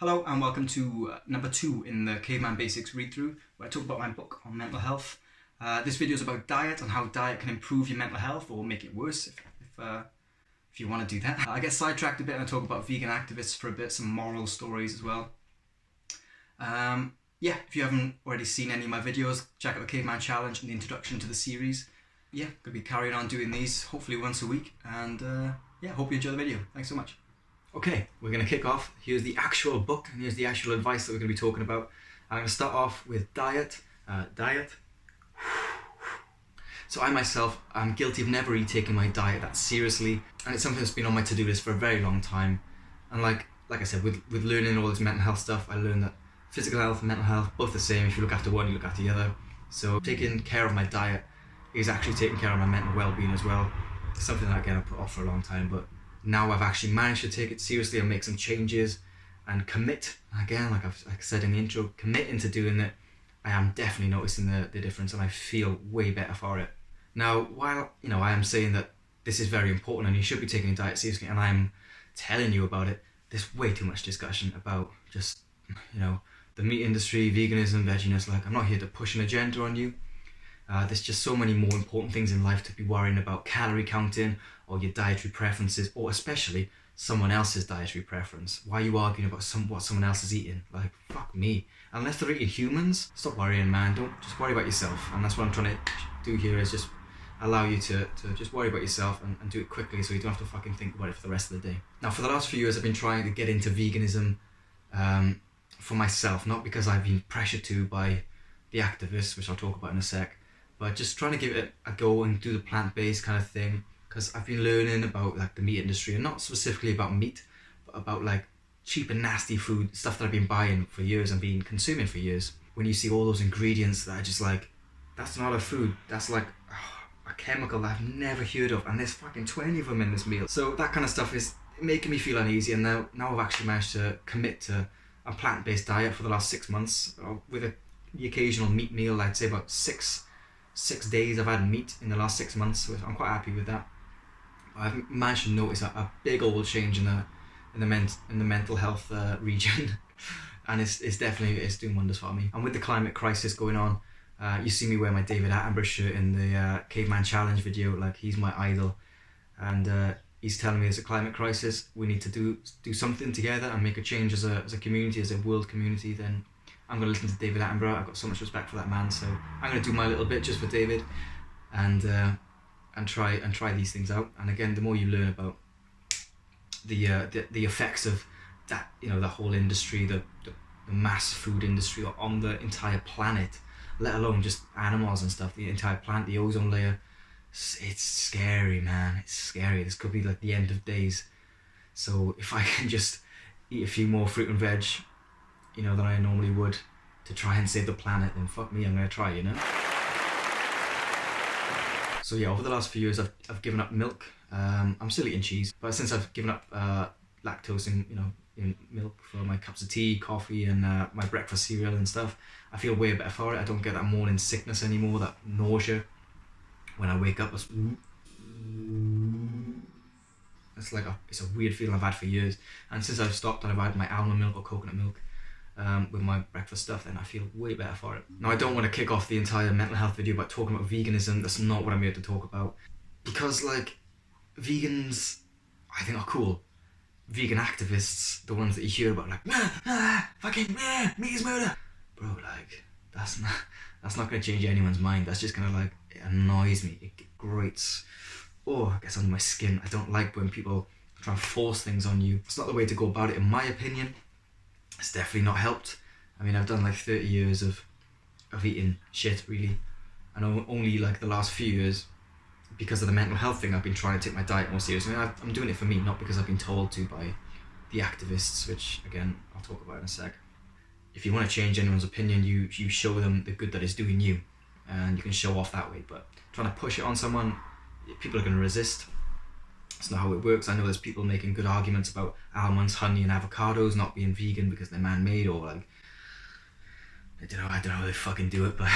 Hello and welcome to number 2 in the Caveman Basics read-through, where I talk about my book on mental health. This video is about diet and how diet can improve your mental health or make it worse if you want to do that. I get sidetracked a bit and I talk about vegan activists for a bit, some moral stories as well. If you haven't already seen any of my videos, check out the Caveman Challenge and the introduction to the series. Going to be carrying on doing these hopefully once a week, and hope you enjoy the video. Thanks so much. Okay, we're going to kick off. Here's the actual book and here's the actual advice that we're going to be talking about. I'm going to start off with diet. So I myself, I'm guilty of never really taking my diet that seriously, and it's something that's been on my to-do list for a very long time. And like I said, with learning all this mental health stuff, I learned that physical health and mental health, both the same. If you look after one, you look after the other. So taking care of my diet is actually taking care of my mental well-being as well. It's something that again I put off for a long time, but now I've actually managed to take it seriously and make some changes and commit. Again, like I said in the intro, commit into doing it. I am definitely noticing the difference and I feel way better for it. Now, while I am saying that this is very important and you should be taking your diet seriously, and I'm telling you about it, there's way too much discussion about just, the meat industry, veganism, vegginess. Like, I'm not here to push an agenda on you. There's just so many more important things in life to be worrying about: calorie counting or your dietary preferences, or especially someone else's dietary preference. Why are you arguing about what someone else is eating? Like, fuck me. Unless they're eating humans, stop worrying, man. Don't just worry about yourself. And that's what I'm trying to do here, is just allow you to just worry about yourself and do it quickly, so you don't have to fucking think about it for the rest of the day. Now, for the last few years, I've been trying to get into veganism for myself, not because I've been pressured to by the activists, which I'll talk about in a sec, but just trying to give it a go and do the plant-based kind of thing, because I've been learning about like the meat industry, and not specifically about meat, but about like cheap and nasty food, stuff that I've been buying for years and been consuming for years. When you see all those ingredients that are just like, that's not a food, that's like a chemical that I've never heard of, and there's fucking 20 of them in this meal. So that kind of stuff is making me feel uneasy, and now I've actually managed to commit to a plant-based diet for the last 6 months, with the occasional meat meal. I'd say about six days I've had meat in the last 6 months, so I'm quite happy with that. I've managed to notice a big old change in the mental health region, and it's definitely doing wonders for me. And with the climate crisis going on, you see me wear my David Attenborough shirt in the Caveman Challenge video. Like, he's my idol, and he's telling me there's a climate crisis. We need to do something together and make a change as a community, as a world community. Then I'm going to listen to David Attenborough. I've got so much respect for that man, so I'm going to do my little bit just for David, and try these things out. And again, the more you learn about the effects of that, the whole industry, the mass food industry on the entire planet, let alone just animals and stuff, the entire planet, the ozone layer, it's scary, man. It's scary. This could be like the end of days. So if I can just eat a few more fruit and veg, than I normally would, to try and save the planet, then fuck me, I'm going to try, So yeah, over the last few years, I've given up milk. I'm still eating cheese, but since I've given up lactose in milk for my cups of tea, coffee, and my breakfast cereal and stuff, I feel way better for it. I don't get that morning sickness anymore, that nausea when I wake up. It's a weird feeling I've had for years, and since I've stopped and I've had my almond milk or coconut milk with my breakfast stuff, then I feel way better for it. Now, I don't want to kick off the entire mental health video by talking about veganism. That's not what I'm here to talk about, because like, vegans, I think, are cool. Vegan activists, the ones that you hear about, like, meat is murder, bro. Like, that's not gonna change anyone's mind. That's just gonna, like, it annoys me. It grates. I guess under my skin. I don't like when people try and force things on you. It's not the way to go about it, in my opinion. It's definitely not helped. I mean, I've done like 30 years of eating shit, really, and only like the last few years, because of the mental health thing, I've been trying to take my diet more seriously. I'm doing it for me, not because I've been told to by the activists, which again I'll talk about in a sec. If you want to change anyone's opinion, you show them the good that it's doing you, and you can show off that way. But trying to push it on someone, people are going to resist. That's not how it works. I know there's people making good arguments about almonds, honey, and avocados not being vegan because they're man-made, or like, I don't know how they fucking do it, but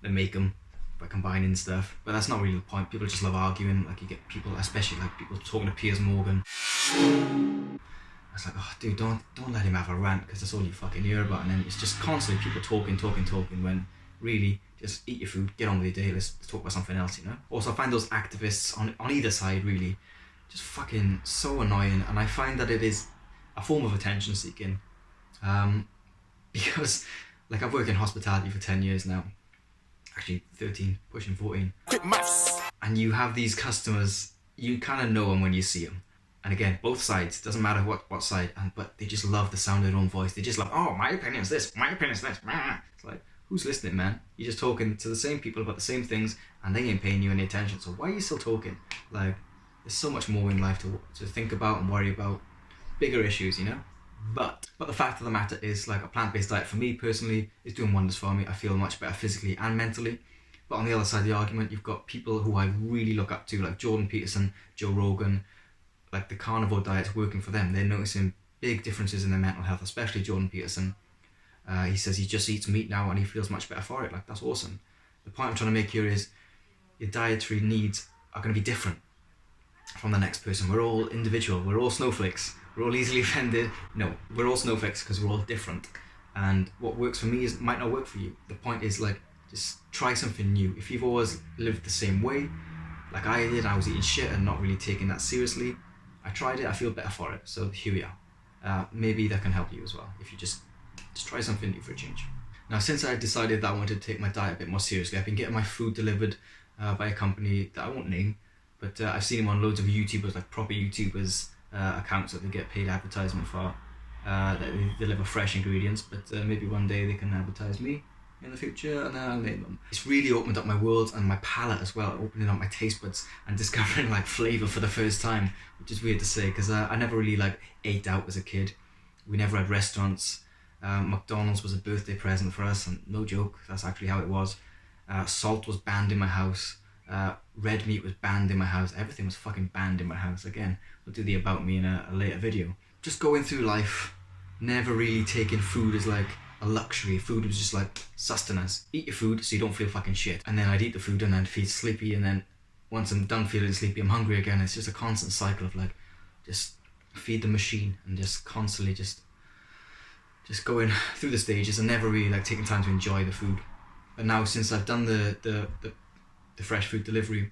they make them by combining stuff. But that's not really the point. People just love arguing. Like, you get people, especially like people talking to Piers Morgan, It's like, oh dude, don't let him have a rant, because that's all you fucking hear about. And then it's just constantly people talking, when really just eat your food, get on with your day, let's talk about something else, you know? Also, I find those activists on either side really just fucking so annoying, and I find that it is a form of attention seeking, because like I've worked in hospitality for 10 years now, actually 13, pushing 14, and you have these customers, you kind of know them when you see them. And again, both sides, doesn't matter what side, but they just love the sound of their own voice. They just love, oh, my opinion's this, my opinion's this. It's like, who's listening, man? You're just talking to the same people about the same things, and they ain't paying you any attention. So why are you still talking? Like, there's so much more in life to think about and worry about, bigger issues, you know. But the fact of the matter is, like, a plant-based diet for me personally is doing wonders for me. I feel much better physically and mentally. But on the other side of the argument, you've got people who I really look up to, like Jordan Peterson, Joe Rogan. Like, the carnivore diet's working for them. They're noticing big differences in their mental health, especially Jordan Peterson. He says he just eats meat now and he feels much better for it. Like, that's awesome. The point I'm trying to make here is your dietary needs are going to be different from the next person. We're all individual. We're all snowflakes. We're all easily offended. No, we're all snowflakes because we're all different. And what works for me might not work for you. The point is, like, just try something new. If you've always lived the same way, like I did, I was eating shit and not really taking that seriously. I tried it, I feel better for it, so here we are. Maybe that can help you as well, if you just try something new for a change. Now, since I decided that I wanted to take my diet a bit more seriously, I've been getting my food delivered by a company that I won't name, but I've seen them on loads of YouTubers, like proper YouTubers, accounts that they get paid advertisement for, that they deliver fresh ingredients, but maybe one day they can advertise me in the future, and then I'll name them. It's really opened up my world and my palate as well, opening up my taste buds and discovering like flavour for the first time, which is weird to say because I never really like ate out as a kid. We never had restaurants. McDonald's was a birthday present for us, and no joke, that's actually how it was. Salt was banned in my house. Red meat was banned in my house. Everything was fucking banned in my house. Again, we'll do the about me in a later video. Just going through life, never really taking food as like a luxury. Food was just like sustenance. Eat your food so you don't feel fucking shit. And then I'd eat the food and then feel sleepy, and then once I'm done feeling sleepy, I'm hungry again. It's just a constant cycle of like, just feed the machine and just constantly just going through the stages and never really like taking time to enjoy the food. But now, since I've done the fresh food delivery,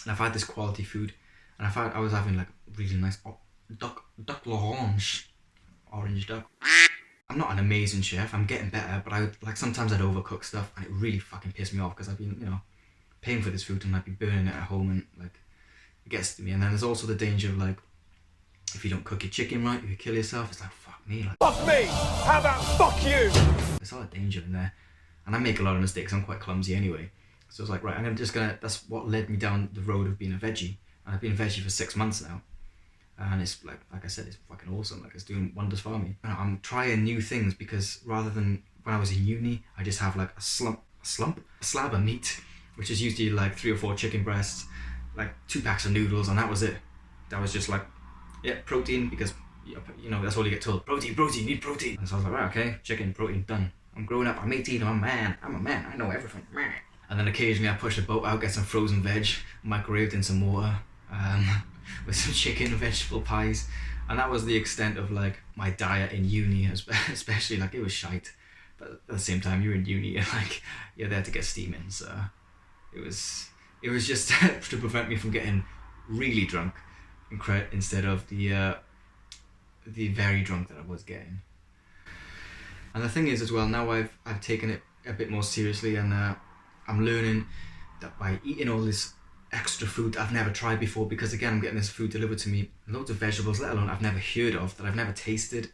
and I've had this quality food, and I was having like really nice duck l'orange, orange duck. I'm not an amazing chef, I'm getting better, but sometimes I'd overcook stuff, and it really fucking pissed me off because I've been, you know, paying for this food and I'd be burning it at home, and like, it gets to me. And then there's also the danger of like, if you don't cook your chicken right, you kill yourself. It's like, fuck me. Like, fuck me! How about fuck you? There's a lot of danger in there. And I make a lot of mistakes, I'm quite clumsy anyway. So I was like, right, that's what led me down the road of being a veggie. And I've been a veggie for 6 months now. And it's like I said, it's fucking awesome. Like, it's doing wonders for me. And I'm trying new things, because rather than when I was in uni, I just have like a slab of meat, which is usually like 3 or 4 chicken breasts, like 2 packs of noodles, and that was it. That was just like, yeah, protein, because, you know, that's all you get told. Protein, need protein. And so I was like, right, okay, chicken, protein, done. I'm growing up, I'm 18, I'm a man, I know everything. And then occasionally I push the boat out, get some frozen veg, microwaved in some water, with some chicken and vegetable pies. And that was the extent of like my diet in uni, especially. Like, it was shite. But at the same time, you're in uni and like, you're there to get steam in, so it was just to prevent me from getting really drunk instead of the very drunk that I was getting. And the thing is as well, now I've taken it a bit more seriously, and I'm learning that by eating all this extra food I've never tried before, because again, I'm getting this food delivered to me, loads of vegetables, let alone I've never heard of, that I've never tasted.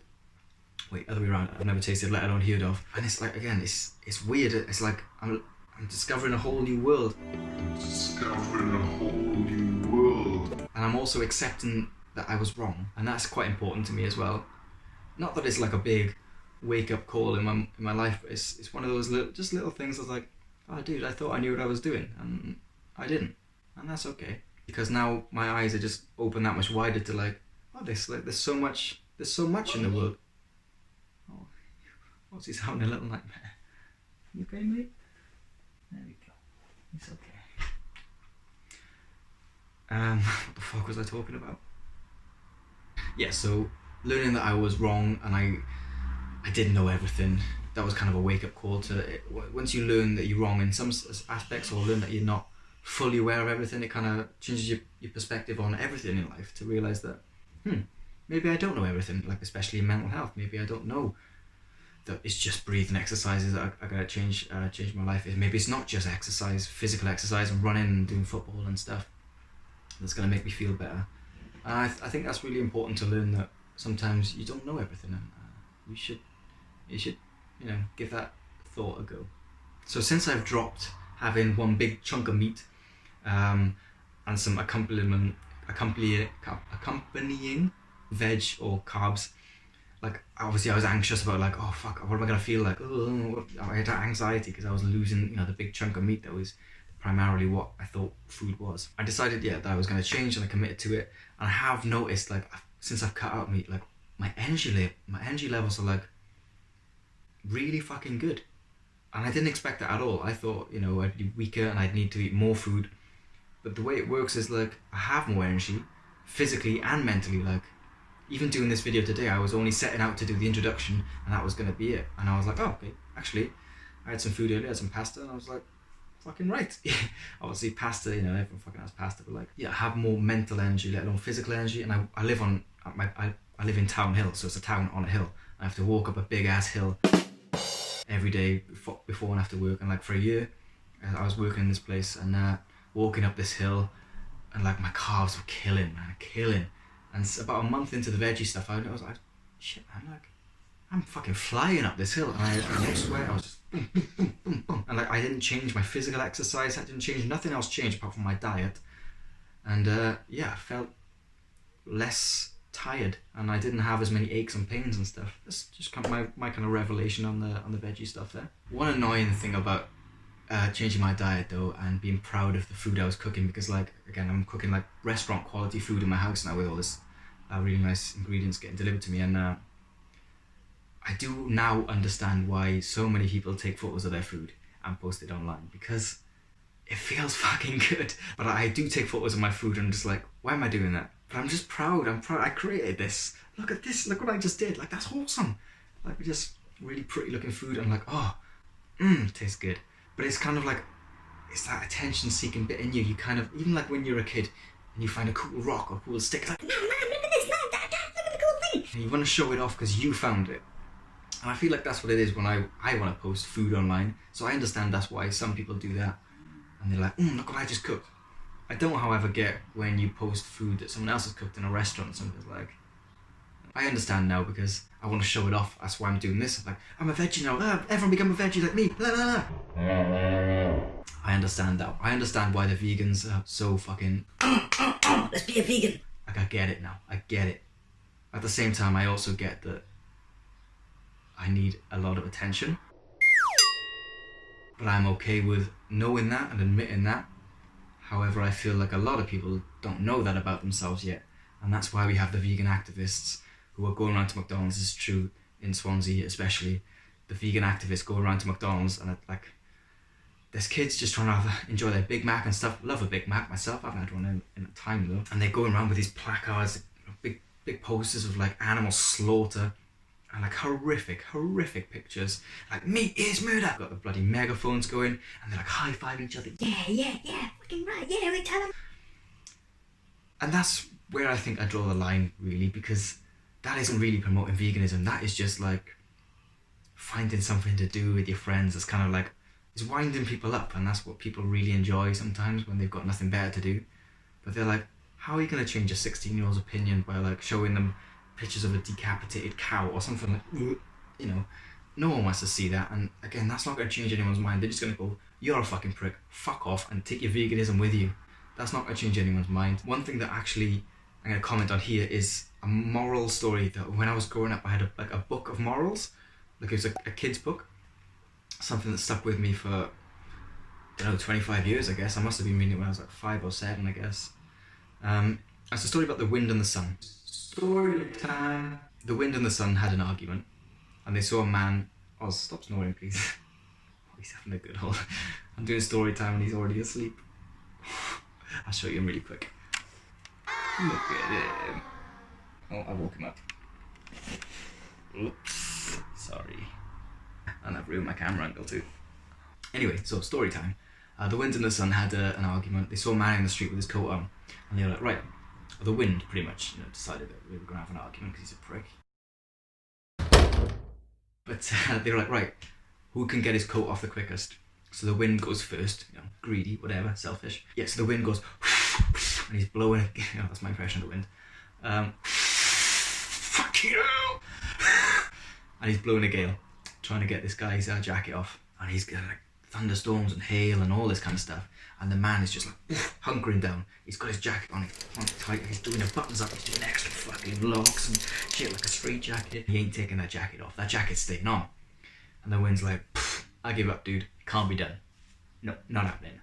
Wait, other way around, I've never tasted, let alone heard of. And it's like, again, it's weird. It's like I'm discovering a whole new world. And I'm also accepting that I was wrong, and that's quite important to me as well. Not that it's like a big wake-up call in my life, but it's one of those little things that's like, oh dude, I thought I knew what I was doing, and I didn't, and that's okay, because now my eyes are just open that much wider to like, oh, there's so much in the world. Oh, what's he having a little nightmare? You okay, mate? There we go. It's okay. What the fuck was I talking about? Yeah, so learning that I was wrong and I didn't know everything. That was kind of a wake-up call to it. Once you learn that you're wrong in some aspects, or learn that you're not fully aware of everything, it kind of changes your perspective on everything in life, to realise that maybe I don't know everything, like especially in mental health. Maybe I don't know that it's just breathing exercises that I gotta change my life. Maybe it's not just exercise, physical exercise and running and doing football and stuff that's gonna make me feel better. And I think that's really important, to learn that sometimes you don't know everything, and you should give that thought a go. So since I've dropped having one big chunk of meat and some accompanying veg or carbs, like obviously I was anxious about like, oh fuck, what am I gonna feel like? I had anxiety because I was losing the big chunk of meat that was primarily what I thought food was. I decided that I was gonna change, and I committed to it. And I have noticed, like, since I've cut out meat, like my energy levels are like really fucking good. And I didn't expect that at all. I thought, I'd be weaker and I'd need to eat more food. But the way it works is like I have more energy, physically and mentally. Like even doing this video today, I was only setting out to do the introduction and that was gonna be it. And I was like, oh, okay, actually, I had some food earlier, I had some pasta, and I was like, fucking right. Obviously pasta, everyone fucking has pasta, but like, I have more mental energy, let alone physical energy. And I live I live in Town Hill, so it's a town on a hill. I have to walk up a big ass hill every day before and after work. And like for a year, I was working in this place and walking up this hill, and like my calves were killing. And about a month into the veggie stuff, I was like, shit man, I'm fucking flying up this hill, and I no sweat, I was just boom, boom, boom, boom, boom. And like I didn't change my physical exercise, I didn't change, nothing else changed apart from my diet. And I felt less tired, and I didn't have as many aches and pains and stuff. That's just kind of my kind of revelation on the veggie stuff there. One annoying thing about changing my diet though, and being proud of the food I was cooking, because like again, I'm cooking like restaurant quality food in my house now with all this really nice ingredients getting delivered to me, and I do now understand why so many people take photos of their food and post it online, because it feels fucking good. But I do take photos of my food and I'm just like, why am I doing that? But I'm just proud. I created this. Look at this. Look what I just did. Like, that's awesome. Like, just really pretty looking food. I'm like, oh, tastes good. But it's kind of like, it's that attention seeking bit in you. You kind of, even like when you're a kid and you find a cool rock or cool stick, it's like, no, look at this, look at the cool thing. And you want to show it off because you found it. And I feel like that's what it is when I want to post food online. So I understand that's why some people do that. And they're like, look what I just cooked. I don't, however, get when you post food that someone else has cooked in a restaurant or something. Like, I understand now because I want to show it off. That's why I'm doing this. Like, I'm a veggie now. Everyone become a veggie like me. Blah, blah, blah. I understand that. I understand why the vegans are so fucking... let's be a vegan. Like, I get it now. I get it. At the same time, I also get that I need a lot of attention. But I'm okay with knowing that and admitting that. However, I feel like a lot of people don't know that about themselves yet. And that's why we have the vegan activists who are going around to McDonald's. This is true in Swansea especially. The vegan activists go around to McDonald's and like, there's kids just trying to enjoy their Big Mac and stuff. Love a Big Mac myself. I haven't had one in a time though. And they're going around with these placards, big posters of like animal slaughter. And like horrific pictures. Like, meat is murder. Got the bloody megaphones going, and they're like high-fiving each other. Yeah, fucking right, yeah, we tell them. And that's where I think I draw the line, really, because that isn't really promoting veganism. That is just like finding something to do with your friends. It's kind of like, it's winding people up, and that's what people really enjoy sometimes when they've got nothing better to do. But they're like, how are you going to change a 16-year-old's opinion by like showing them pictures of a decapitated cow or something like, no one wants to see that. And again, that's not going to change anyone's mind. They're just going to go, you're a fucking prick, fuck off, and take your veganism with you. That's not going to change anyone's mind. One thing that actually I'm going to comment on here is a moral story that when I was growing up, I had a book of morals. Like it was a kid's book, something that stuck with me for, I don't know, 25 years I guess. I must have been reading it when I was like 5 or 7 I guess. It's a story about the wind and the sun. Story time. The wind and the sun had an argument, and they saw a man. Oh, stop snoring, please. Oh, he's having a good hold. I'm doing story time and he's already asleep. I'll show you him really quick. Look at him. Oh, I woke him up. Oops, sorry. And I've ruined my camera angle too. Anyway, so story time. The Wind and the Sun had an argument. They saw a man in the street with his coat on, and they were like, right. The Wind pretty much, decided that we were going to have an argument because he's a prick. But they were like, right, who can get his coat off the quickest? So the Wind goes first, greedy, whatever, selfish. Yeah, so the Wind goes, and he's blowing it. That's my impression of the Wind. Fuck you! And he's blowing a gale, trying to get this guy's jacket off. And he's got like thunderstorms and hail and all this kind of stuff. And the man is just like hunkering down. He's got his jacket on, it's tight, he's doing the buttons up, he's doing extra fucking locks and shit like a straight jacket. He ain't taking that jacket off, that jacket's staying on. And the Wind's like, I give up, dude, it can't be done. No, not happening.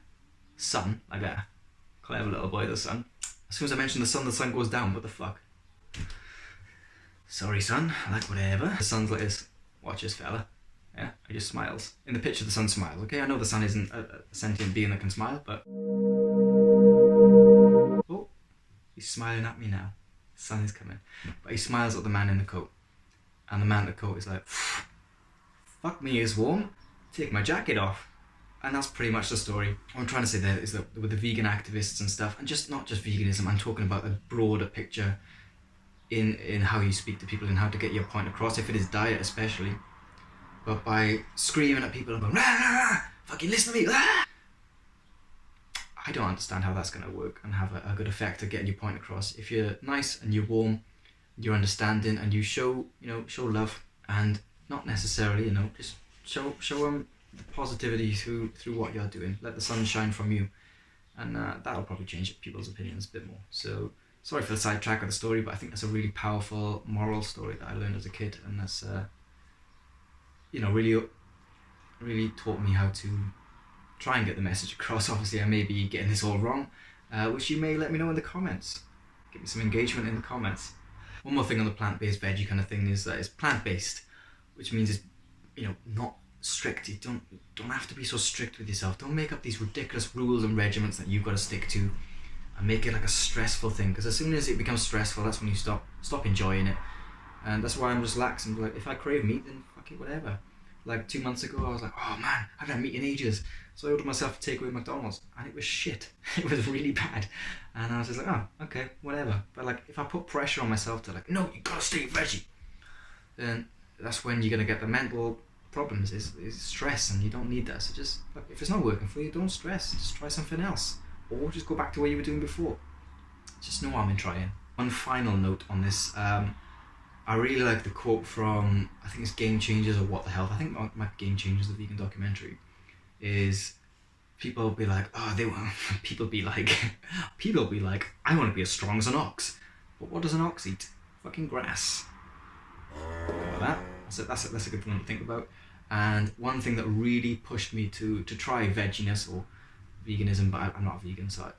Sun, like that. Clever little boy, the sun. As soon as I mention the sun goes down, what the fuck? Sorry, son, like whatever. The sun's like this, watch this fella. Yeah, he just smiles. In the picture, the sun smiles. Okay, I know the sun isn't a sentient being that can smile, but... Oh, he's smiling at me now. The sun is coming. But he smiles at the man in the coat. And the man in the coat is like, fuck me, it's warm. Take my jacket off. And that's pretty much the story. What I'm trying to say there is that with the vegan activists and stuff, and just not just veganism, I'm talking about the broader picture in how you speak to people and how to get your point across, if it is diet especially. But by screaming at people and going, rah, rah, rah, fucking listen to me, rah! I don't understand how that's going to work and have a good effect at getting your point across. If you're nice and you're warm, you're understanding and you show love and not necessarily, just show the positivity through what you're doing. Let the sun shine from you, and that'll probably change people's opinions a bit more. So sorry for the sidetrack of the story, but I think that's a really powerful moral story that I learned as a kid, and that's really taught me how to try and get the message across. Obviously, I may be getting this all wrong, which you may let me know in the comments. Give me some engagement in the comments. One more thing on the plant-based veggie kind of thing is that it's plant-based, which means it's not strict. You don't have to be so strict with yourself. Don't make up these ridiculous rules and regiments that you've got to stick to and make it like a stressful thing, because as soon as it becomes stressful, that's when you stop enjoying it. And that's why I'm just lax and like, if I crave meat, then fuck it, whatever. Like 2 months ago, I was like, oh man, I haven't had meat in ages. So I ordered myself a takeaway at McDonald's, and it was shit. It was really bad. And I was just like, oh, okay, whatever. But like, if I put pressure on myself to like, no, you gotta stay veggie, then that's when you're gonna get the mental problems, is stress, and you don't need that. So just, like, if it's not working for you, don't stress. Just try something else. Or just go back to what you were doing before. Just no harm in trying. One final note on this, I really like the quote from, I think it's Game Changers or What the Health, I think it might be Game Changers, the vegan documentary, is people be like, people be like, I want to be as strong as an ox. But what does an ox eat? Fucking grass. Think about that. That's a good one to think about. And one thing that really pushed me to try vegginess or veganism, but I'm not vegan, so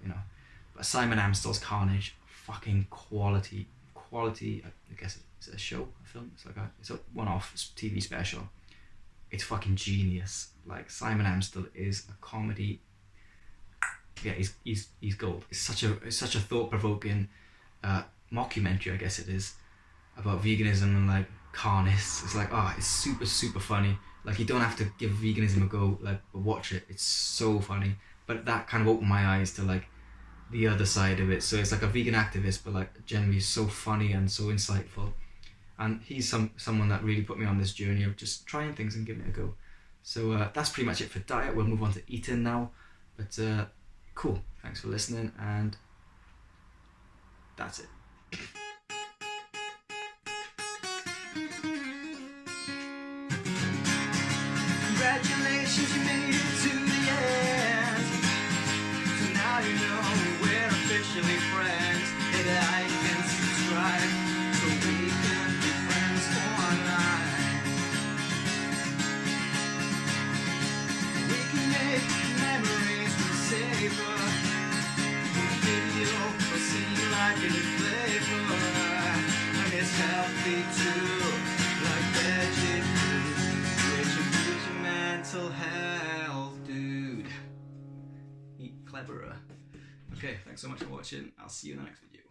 but Simon Amstell's Carnage, fucking quality, I guess it's a show, a film, it's a one-off TV special. It's fucking genius. Like, Simon Amstell is a comedy. Yeah, he's gold. It's such a thought-provoking mockumentary, I guess it is, about veganism and like carnists. It's like, it's super funny. Like, you don't have to give veganism a go, like, but watch it. It's so funny. But that kind of opened my eyes to like the other side of it. So it's like a vegan activist, but like generally so funny and so insightful. And he's someone that really put me on this journey of just trying things and giving it a go. So that's pretty much it for diet. We'll move on to eating now. But cool. Thanks for listening, and that's it. Congratulations, you made it to the end. So now you know we're officially friends. Hit like and subscribe so we can be friends online. We can make memories we'll savor. Video will seem like a new flavor, and it's healthy too, like veggie food, which improves your mental health, dude. Eat cleverer. Okay, thanks so much for watching. I'll see you in the next video.